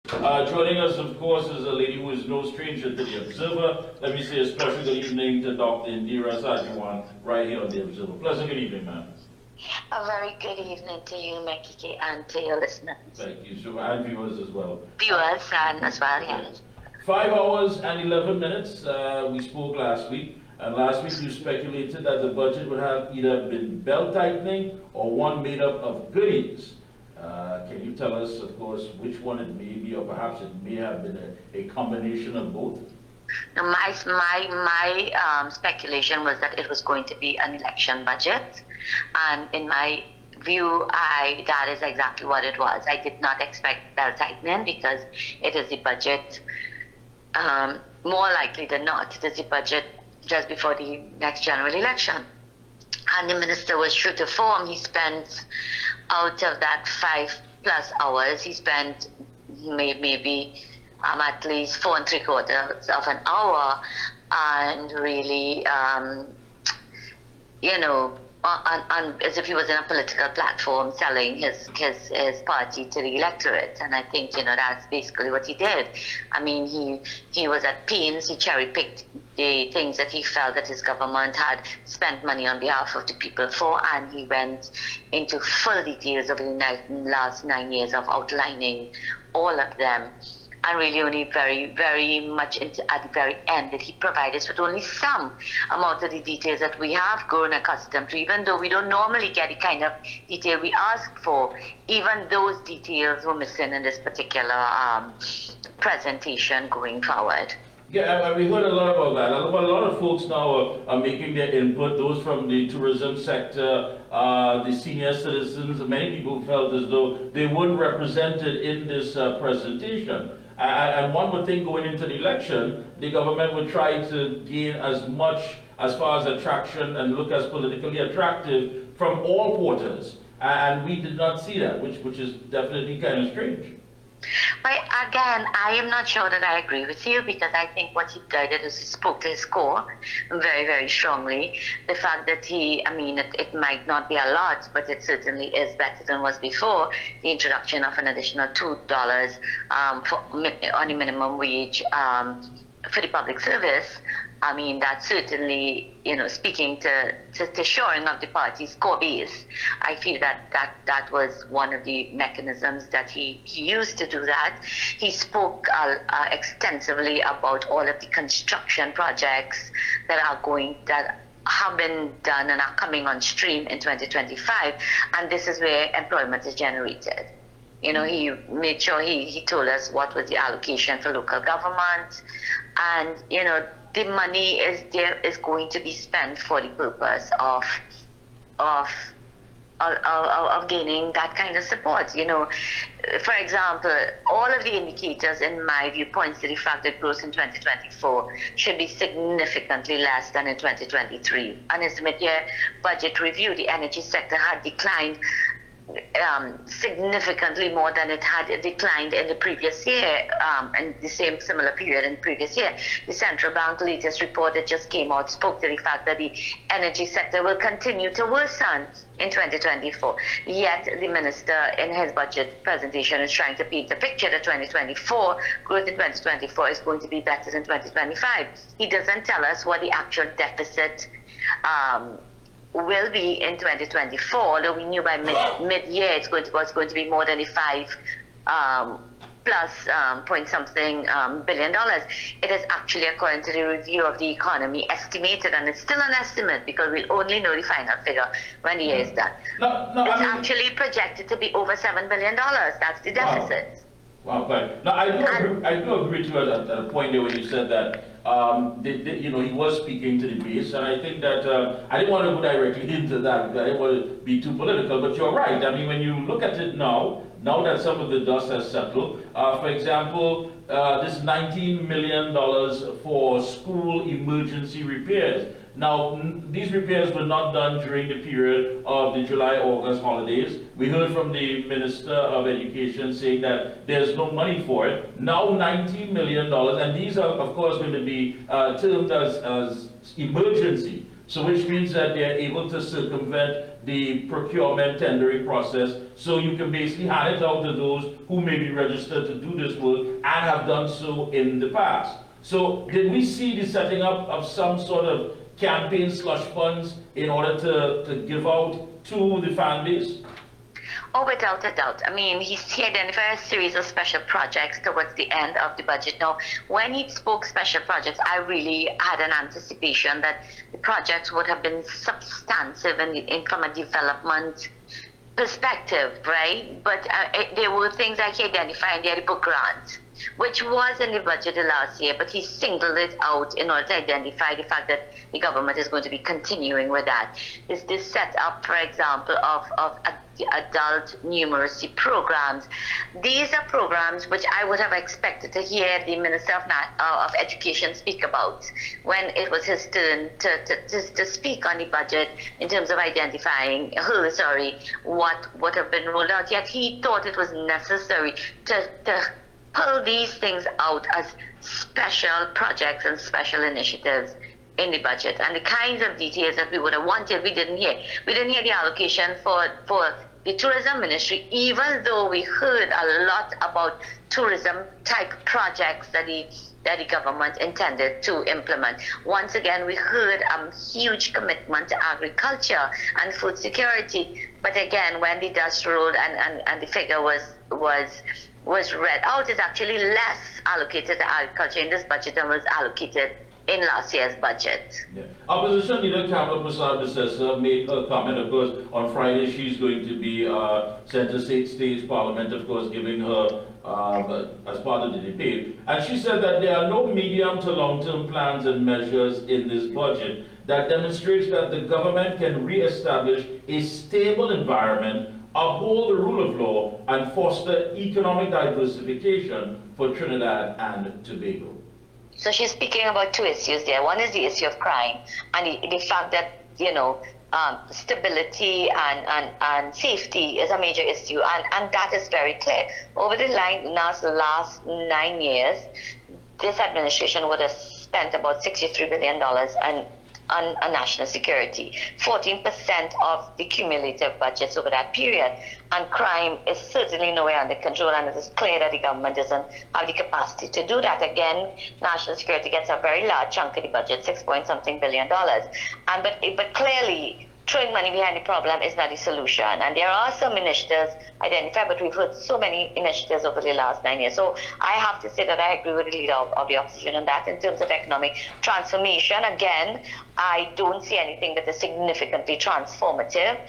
Joining us, of course, is a lady who is no stranger to the Observer. Let me say a special good evening to Dr. Indera Sagewan, right here on the Observer. Pleasant good evening, ma'am. A very good evening to you, Mikee K, and to your listeners. Thank you. So, and viewers as well. Viewers and as well, yes. 5 hours and 11 minutes. We spoke last week, and last week you speculated that the budget would have either been belt tightening or one made up of goodies. Can you tell us, of course, which one it may be, or perhaps it may have been a combination of both? Now, my speculation was that it was going to be an election budget, and in my view, that is exactly what it was. I did not expect belt tightening because it is the budget. More likely than not, it is the budget just before the next general election, and the minister was true to form. He spent, out of that 5+ hours, he spent maybe at least 4 3/4 of an hour, and really, as if he was in a political platform selling his party to the electorate. And I think, that's basically what he did. I mean, he was at pains, he cherry-picked the things that he felt that his government had spent money on behalf of the people for, and he went into full details over the last 9 years of outlining all of them. And really only very, very much at the very end did he provide us with only some amount of the details that we have grown accustomed to, even though we don't normally get the kind of detail we ask for. Even those details were missing in this particular presentation going forward. Yeah, we heard a lot about that. A lot of folks now are making their input, those from the tourism sector, the senior citizens. Many people felt as though they weren't represented in this presentation. And one would think going into the election, the government would try to gain as much as far as attraction and look as politically attractive from all quarters. And we did not see that, which is definitely kind of strange. But again, I am not sure that I agree with you, because I think what he did is he spoke to his core very, very strongly. The fact that it might not be a lot, but it certainly is better than was before. The introduction of an additional $2 on the minimum wage for the public service. I mean, that's certainly, speaking to shoring up the party's core base. I feel that was one of the mechanisms that he used to do that. He spoke extensively about all of the construction projects that have been done and are coming on stream in 2025, and this is where employment is generated. He made sure he told us what was the allocation for local government, and the money is going to be spent for the purpose of gaining that kind of support. For example, all of the indicators, in my view, points to the fact that growth in 2024 should be significantly less than in 2023. And in the mid-year budget review, the energy sector had declined significantly more than it had declined in the previous year, and the same similar period in the previous year. The central bank latest report that just came out spoke to the fact that the energy sector will continue to worsen in 2024. Yet the minister in his budget presentation is trying to paint a picture that 2024, growth in 2024 is going to be better than 2025. He doesn't tell us what the actual deficit will be in 2024, although we knew by mid-year it was going to be more than the 5 plus point something billion dollars. It is actually, according to the review of the economy, estimated, and it's still an estimate because we'll only know the final figure when the year is done. It's actually projected to be over $7 billion. That's the deficit. Wow, but now I do agree to you at a point there when you said that he was speaking to the base, and I think that I didn't want to go directly into that because I didn't want to be too political, but you're right. I mean, when you look at it now that some of the dust has settled, for example, this $19 million for school emergency repairs. Now, these repairs were not done during the period of the July-August holidays. We heard from the Minister of Education saying that there's no money for it. Now $19 million, and these are, of course, going to be termed as emergency. So which means that they're able to circumvent the procurement tendering process, so you can basically hand it out to those who may be registered to do this work and have done so in the past. So did we see the setting up of some sort of campaign slush funds in order to give out to the fan base? Oh, without a doubt. I mean, he identified a series of special projects towards the end of the budget. Now, when he spoke special projects, I really had an anticipation that the projects would have been substantive from a development perspective, right? But there were things like he identified in the book grant, which was in the budget last year, but he singled it out in order to identify the fact that the government is going to be continuing with that. Is this set up, for example, of adult numeracy programs? These are programs which I would have expected to hear the Minister of Education speak about when it was his turn to speak on the budget in terms of identifying what have been rolled out. Yet he thought it was necessary to pull these things out as special projects and special initiatives in the budget. And the kinds of details that we would have wanted, we didn't hear. We didn't hear the allocation for the tourism ministry, even though we heard a lot about tourism type projects that the government intended to implement. Once again, we heard a huge commitment to agriculture and food security. But again, when the dust rolled and the figure was read out, it's actually less allocated to agriculture in this budget than was allocated in last year's budget. Yeah. Opposition Leader Kamala Prasad made a comment, of course, on Friday she's going to be center stage Parliament, of course, giving her as part of the debate. And she said that there are no medium to long-term plans and measures in this budget that demonstrates that the government can re-establish a stable environment, uphold the rule of law, and foster economic diversification for Trinidad and Tobago. So she's speaking about two issues there. One is the issue of crime and the fact that, stability and safety is a major issue, and that is very clear. Over the last 9 years, this administration would have spent about $63 billion on national security, 14% of the cumulative budgets over that period. And crime is certainly nowhere under control, and it is clear that the government doesn't have the capacity to do that. Again, national security gets a very large chunk of the budget, $6-point-something billion. But clearly, throwing money behind the problem is not the solution. And there are some initiatives identified, but we've heard so many initiatives over the last 9 years. So I have to say that I agree with the leader of the opposition on that. In terms of economic transformation, again, I don't see anything that is significantly transformative.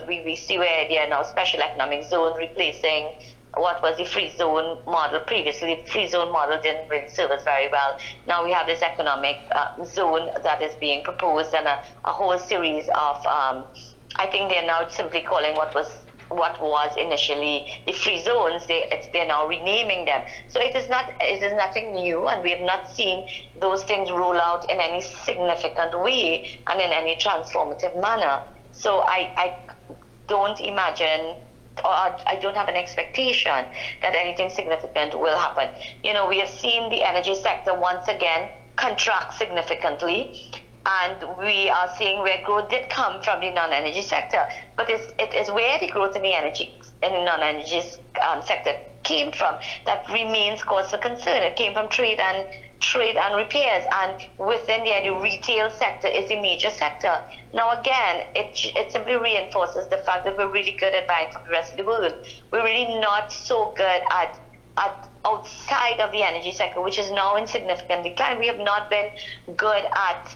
We see where there are now special economic zones replacing what was the free zone model previously. The free zone model didn't really serve us very well. Now we have this economic zone that is being proposed, and a whole series of, I think they're now simply calling what was initially the free zones, they're now renaming them. So it is nothing new, and we have not seen those things roll out in any significant way and in any transformative manner. So I don't imagine, or I don't have an expectation that anything significant will happen. We have seen the energy sector once again contract significantly, and we are seeing where growth did come from the non-energy sector. But it is where the growth in the non-energy sector came from that remains cause for concern. It came from trade and repairs, and within there, the retail sector is a major sector. Now again, it simply reinforces the fact that we're really good at buying from the rest of the world. We're really not so good at outside of the energy sector, which is now in significant decline. We have not been good at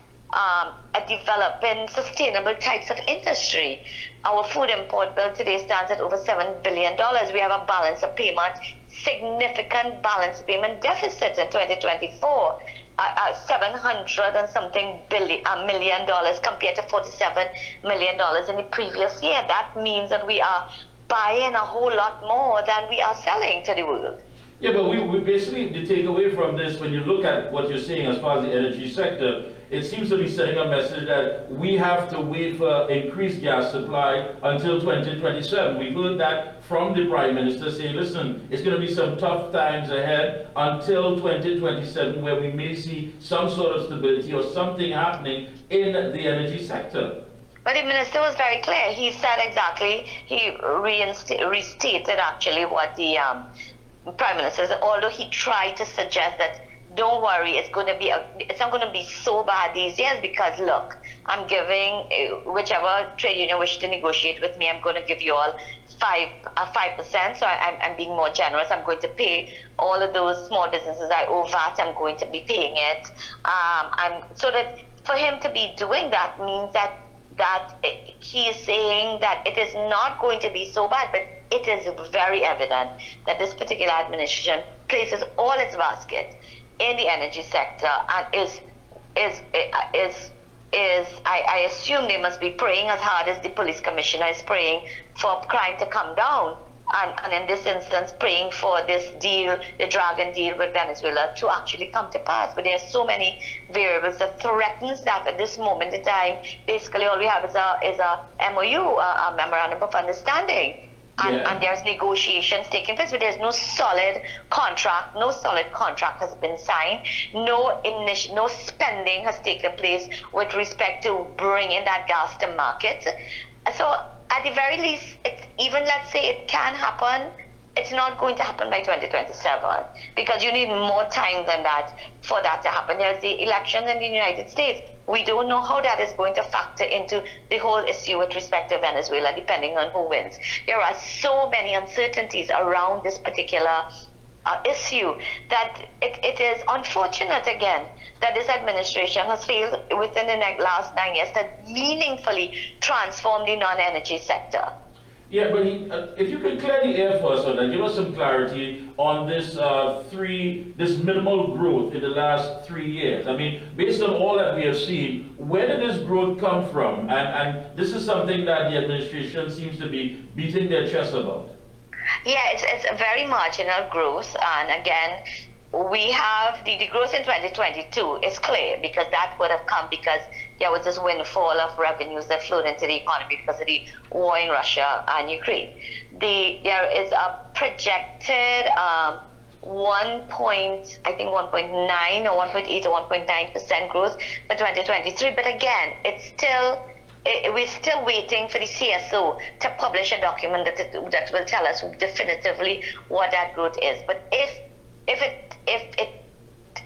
developing sustainable types of industry. Our food import bill today stands at over $7 billion. We have a balance of payment, significant balance payment deficit in 2024, $700 and something million compared to $47 million in the previous year. That means that we are buying a whole lot more than we are selling to the world. Yeah, but we basically, the takeaway from this, when you look at what you're saying as far as the energy sector, it seems to be sending a message that we have to wait for increased gas supply until 2027. We heard that from the Prime Minister saying, listen, it's going to be some tough times ahead until 2027, where we may see some sort of stability or something happening in the energy sector. But the minister was very clear. He said exactly, he restated actually what the prime minister said, although he tried to suggest that don't worry, it's not going to be so bad these years because look, I'm giving whichever trade union wish to negotiate with me, I'm going to give you all 5%. So I'm being more generous. I'm going to pay all of those small businesses I owe VAT. I'm going to be paying it. So that for him to be doing that means that he is saying that it is not going to be so bad, but it is very evident that this particular administration places all its basket in the energy sector and I assume they must be praying as hard as the police commissioner is praying for crime to come down. And in this instance, praying for this deal, the dragon deal with Venezuela, to actually come to pass. But there are so many variables that threatens that at this moment in time. Basically, all we have is a MOU, a memorandum of understanding. And there's negotiations taking place, but there's no solid contract. No solid contract has been signed. No spending has taken place with respect to bringing that gas to market. So at the very least, even let's say it can happen, it's not going to happen by 2027 because you need more time than that for that to happen. There's the elections in the United States. We don't know how that is going to factor into the whole issue with respect to Venezuela, depending on who wins. There are so many uncertainties around this particular issue that it is unfortunate again that this administration has failed within the last 9 years to meaningfully transform the non-energy sector. Yeah, but if you could clear the air for us on that, give us some clarity on this this minimal growth in the last 3 years. I mean, based on all that we have seen, where did this growth come from? And this is something that the administration seems to be beating their chest about. Yeah, it's a very marginal growth, and again, we have the growth in 2022 is clear because that would have come because there was this windfall of revenues that flowed into the economy because of the war in Russia and Ukraine. There is a projected 1.9 or 1.8 or 1.9% growth for 2023, but again, we're still waiting for the CSO to publish a document that will tell us definitively what that growth is. But if it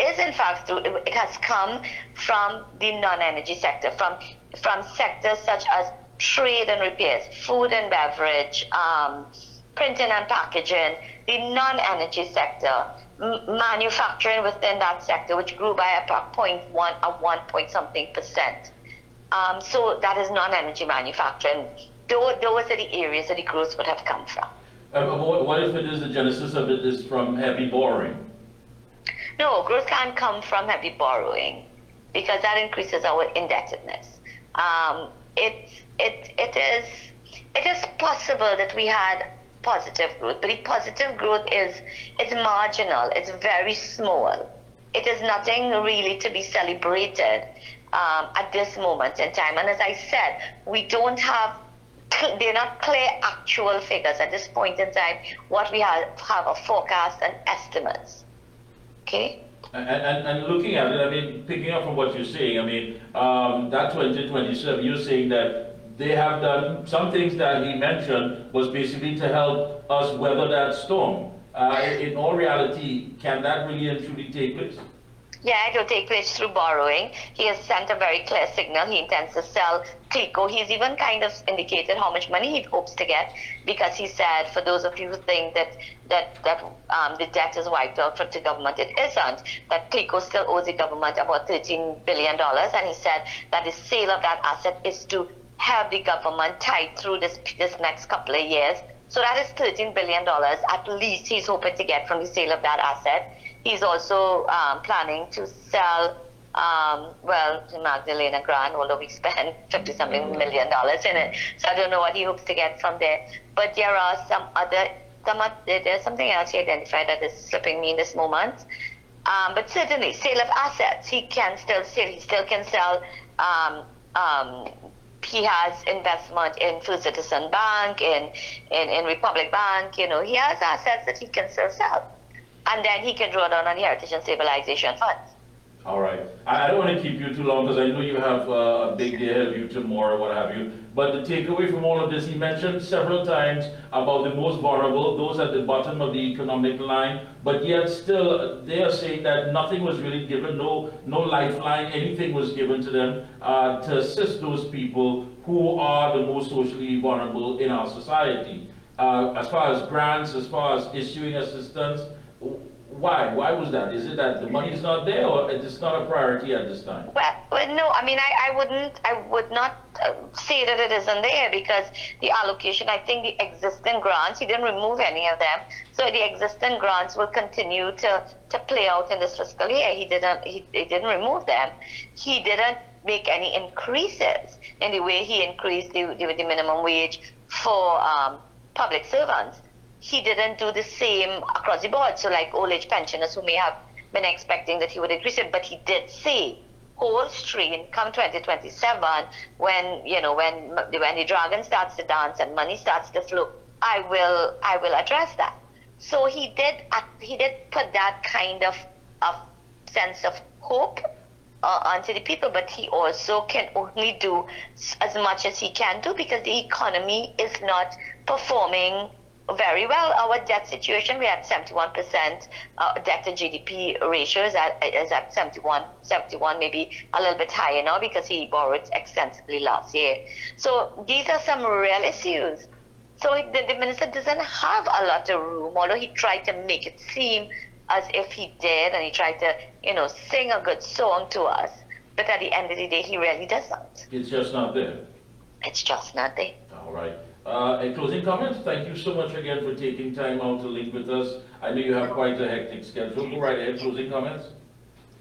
is in fact true, it has come from the non-energy sector, from sectors such as trade and repairs, food and beverage, printing and packaging, the non-energy sector, manufacturing within that sector, which grew by about 1 point something percent. So that is non-energy manufacturing. Those are the areas that the growth would have come from. What if it is the genesis of it is from heavy borrowing? No, growth can't come from heavy borrowing because that increases our indebtedness. It is possible that we had positive growth, but the positive growth it's marginal. It's very small. It is nothing really to be celebrated at this moment in time. And as I said, they're not clear actual figures at this point in time. What we have a forecast and estimates. Okay? And looking at it, I mean, picking up from what you're saying, I mean, that 2027, you're saying that they have done some things that he mentioned was basically to help us weather that storm. In all reality, can that really and truly take place? Yeah, it will take place through borrowing. He has sent a very clear signal. He intends to sell Clico. He's even kind of indicated how much money he hopes to get because he said, for those of you who think that the debt is wiped out for the government, it isn't. That Clico still owes the government about $13 billion, and he said that the sale of that asset is to have the government tide through this next couple of years. So that is $13 billion at least he's hoping to get from the sale of that asset. He's also planning to sell, Magdalena Grant, although we spent $50-something million in it. So I don't know what he hopes to get from there. But there are there's something else he identified that is slipping me in this moment. But certainly, sale of assets, he can still sell. He still can sell. He has investment in First Citizen Bank, in Republic Bank. You know, he has assets that he can still sell. And then he can draw down on the Heritage and Stabilization Fund. All right. I don't want to keep you too long because I know you have a big day ahead of you tomorrow, what have you. But the takeaway from all of this, he mentioned several times about the most vulnerable, those at the bottom of the economic line, but yet still they are saying that nothing was really given, no lifeline, anything was given to them to assist those people who are the most socially vulnerable in our society. As far as grants, as far as issuing assistance, why? Why was that? Is it that the money is not there, or it's not a priority at this time? Well, no, I mean, I would not say that it isn't there because the allocation, I think the existing grants, he didn't remove any of them. So the existing grants will continue to play out in this fiscal year. He didn't remove them. He didn't make any increases in the way he increased the minimum wage for public servants. He didn't do the same across the board. So like old age pensioners who may have been expecting that he would increase it, but he did say whole stream come 2027 when the dragon starts to dance and money starts to flow, I will address that. So he did put that kind of sense of hope onto the people, but he also can only do as much as he can do because the economy is not performing very well. Our debt situation, we're at 71%. Debt to GDP ratio is at 71, maybe a little bit higher now because he borrowed extensively last year. So these are some real issues. So the minister doesn't have a lot of room, although he tried to make it seem as if he did, and he tried to, sing a good song to us. But at the end of the day, he really doesn't. It's just not there. It's just not there. All right. A closing comments? Thank you so much again for taking time out to link with us. I know you have quite a hectic schedule. Go right ahead. Closing comments?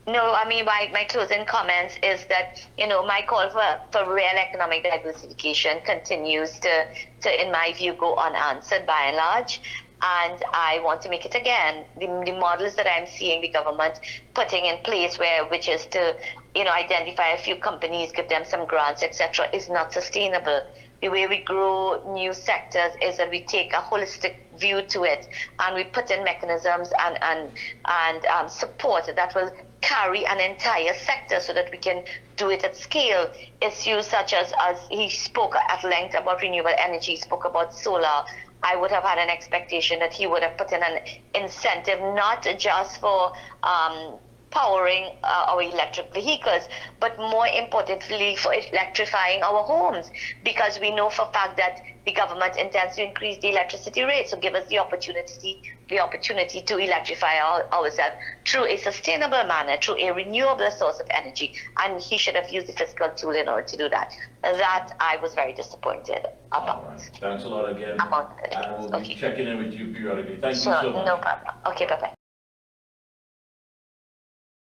No, I mean, my closing comments is that, my call for real economic diversification continues to, in my view, go unanswered by and large. And I want to make it again. The models that I'm seeing the government putting in place, which is to, identify a few companies, give them some grants, etc., is not sustainable. The way we grow new sectors is that we take a holistic view to it, and we put in mechanisms and support that will carry an entire sector so that we can do it at scale. Issues such as he spoke at length about renewable energy, spoke about solar. I would have had an expectation that he would have put in an incentive not just for powering our electric vehicles, but more importantly for electrifying our homes, because we know for a fact that the government intends to increase the electricity rate. So give us the opportunity to electrify ourselves through a sustainable manner, through a renewable source of energy. And he should have used the fiscal tool in order to do that. That I was very disappointed about. All right. Thanks a lot again. About I will be checking in with you periodically. Thank you sure, so much. no problem. Okay, bye-bye.